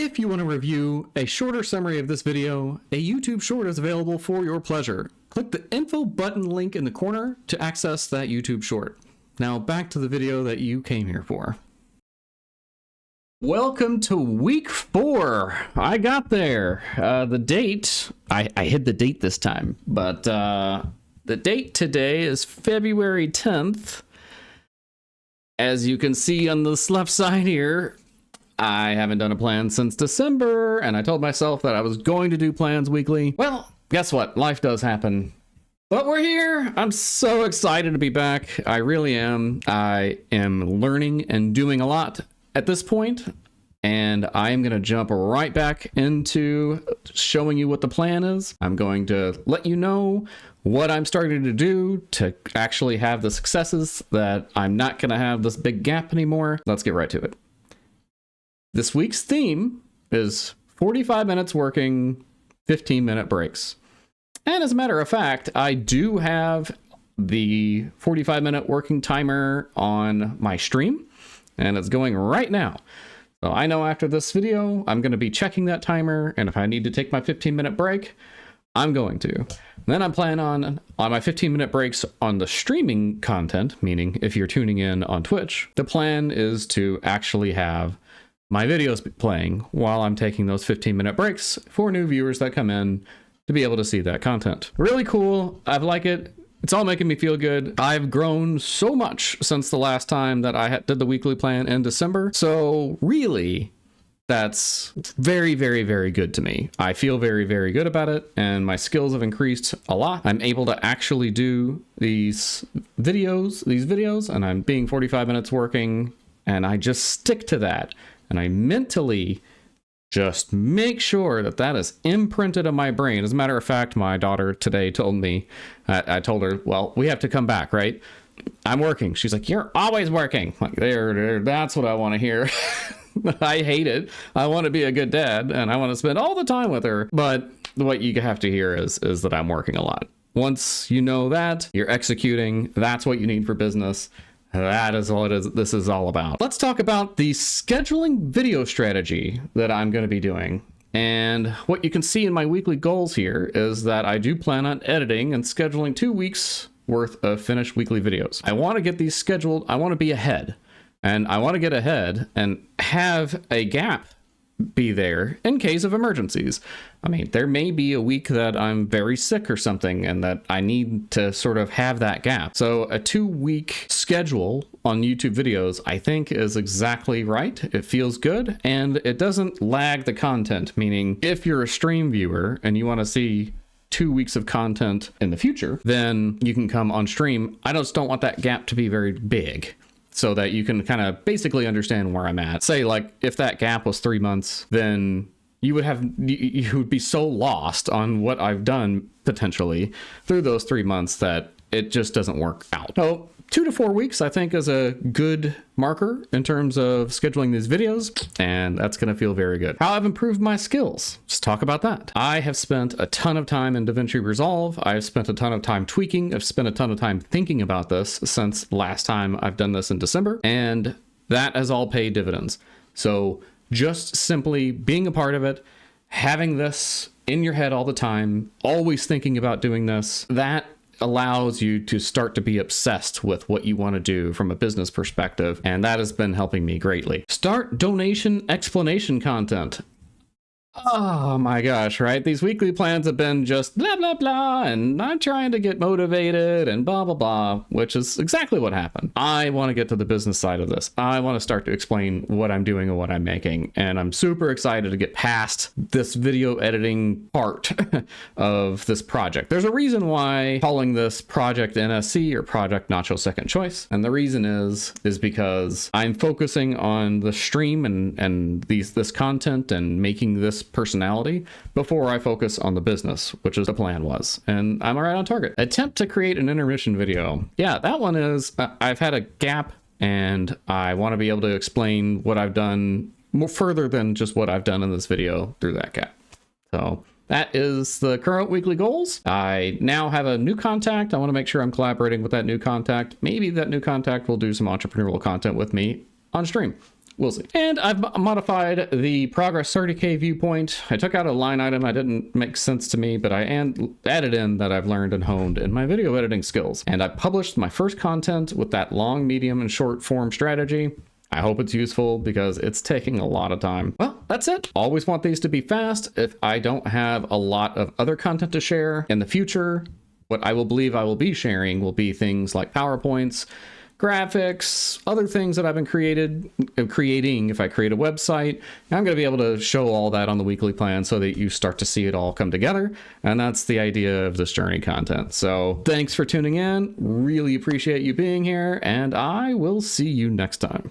If you want to review a shorter summary of this video, a YouTube short is available for your pleasure. Click the info button link in the corner to access that YouTube short. Now back to the video that you came here for. Welcome to week 4. I got there. The date, I hid the date this time, but the date today is February 10th. As you can see on this left side here, I haven't done a plan since December, and I told myself that I was going to do plans weekly. Well, guess what? Life does happen. But we're here. I'm so excited to be back. I really am. I am learning and doing a lot at this point, and I am going to jump right back into showing you what the plan is. I'm going to let you know what I'm starting to do to actually have the successes that I'm not going to have this big gap anymore. Let's get right to it. This week's theme is 45 minutes working, 15-minute breaks. And as a matter of fact, I do have the 45-minute working timer on my stream, and it's going right now. So I know after this video, I'm going to be checking that timer, and if I need to take my 15-minute break, I'm going to. Then I'm planning on my 15-minute breaks on the streaming content, meaning if you're tuning in on Twitch, the plan is to actually have my videos playing while I'm taking those 15-minute breaks for new viewers that come in to be able to see that content. Really cool. I like it. It's all making me feel good. I've grown so much since the last time that I did the weekly plan in December. So really, that's very, very, very good to me. I feel very, very good about it, and my skills have increased a lot. I'm able to actually do these videos, and I'm being 45 minutes working, and I just stick to that. And I mentally just make sure that that is imprinted in my brain. As a matter of fact, my daughter today told me, I told her, well, we have to come back, right? I'm working. She's like, you're always working. Like, there, that's what I want to hear. I hate it. I want to be a good dad, and I want to spend all the time with her. But what you have to hear is that I'm working a lot. Once you know that, you're executing. That's what you need for business. That is all this is all about. Let's talk about the scheduling video strategy that I'm going to be doing. And what you can see in my weekly goals here is that I do plan on editing and scheduling 2 weeks worth of finished weekly videos. I want to get these scheduled. I want to be ahead, and I want to get ahead and have a gap be there in case of emergencies. I mean, there may be a week that I'm very sick or something and that I need to sort of have that gap. So a 2-week schedule on YouTube videos, I think, is exactly right. It feels good, and it doesn't lag the content, meaning if you're a stream viewer and you want to see 2 weeks of content in the future, then you can come on stream. I just don't want that gap to be very big, so that you can kind of basically understand where I'm at. Say, like, if that gap was 3 months, then you would be so lost on what I've done potentially through those 3 months that it just doesn't work out. So 2 to 4 weeks, I think, is a good marker in terms of scheduling these videos, and that's going to feel very good. How I've improved my skills. Let's talk about that. I have spent a ton of time in DaVinci Resolve. I've spent a ton of time tweaking. I've spent a ton of time thinking about this since last time I've done this in December, and that has all paid dividends. So just simply being a part of it, having this in your head all the time, always thinking about doing this, that allows you to start to be obsessed with what you want to do from a business perspective, and that has been helping me greatly. Start donation explanation content. Oh my gosh, right? These weekly plans have been just blah, blah, blah, and I'm trying to get motivated and blah, blah, blah, which is exactly what happened. I want to get to the business side of this. I want to start to explain what I'm doing and what I'm making, and I'm super excited to get past this video editing part of this project. There's a reason why calling this Project NSC or Project Nacho Second Choice, and the reason is because I'm focusing on the stream and this content and making this personality before I focus on the business, which is the plan was, and I'm right on target. Attempt to create an intermission video. Yeah, that one is, I've had a gap, and I want to be able to explain what I've done more further than just what I've done in this video through that gap. So that is the current weekly goals. I now have a new contact. I want to make sure I'm collaborating with that new contact. Maybe that new contact will do some entrepreneurial content with me on stream. We'll see. And I've modified the progress 30K viewpoint. I took out a line item that didn't make sense to me, but I added in that I've learned and honed in my video editing skills. And I published my first content with that long, medium, and short form strategy. I hope it's useful because it's taking a lot of time. Well, that's it. Always want these to be fast. If I don't have a lot of other content to share in the future, what I will believe I will be sharing will be things like PowerPoints, graphics, other things that I've been creating. If I create a website, I'm going to be able to show all that on the weekly plan so that you start to see it all come together. And that's the idea of this journey content. So thanks for tuning in. Really appreciate you being here, and I will see you next time.